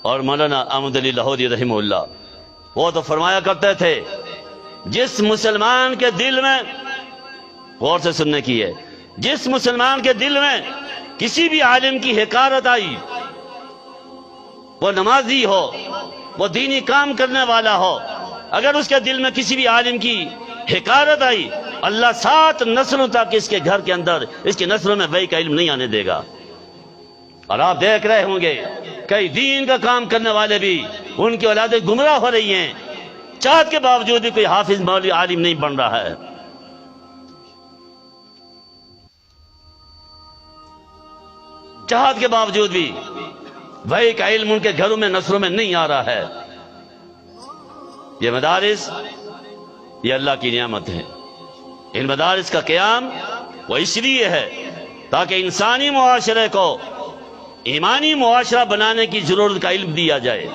اور مولانا احمد علی لاہوری رحمہ اللہ، وہ تو فرمایا کرتے تھے جس مسلمان کے دل میں، غور سے سننے کی ہے، جس مسلمان کے دل میں کسی بھی عالم کی حقارت آئی، وہ نمازی ہو، وہ دینی کام کرنے والا ہو، اگر اس کے دل میں کسی بھی عالم کی حقارت آئی، اللہ 7 نسلوں تک اس کے گھر کے اندر، اس کی نسلوں میں وحی کا علم نہیں آنے دے گا۔ اور آپ دیکھ رہے ہوں گے کئی دین کا کام کرنے والے بھی، ان کی اولادیں گمراہ ہو رہی ہیں، چاہت کے باوجود بھی کوئی حافظ مولوی عالم نہیں بن رہا ہے۔ چاہت کے باوجود بھی وحی کا علم ان کے گھروں میں، نسلوں میں نہیں آ رہا ہے۔ یہ مدارس، یہ اللہ کی نعمت ہے۔ ان مدارس کا قیام وہ اس لیے ہے تاکہ انسانی معاشرے کو ایمانی معاشرہ بنانے کی ضرورت کا علم دیا جائے۔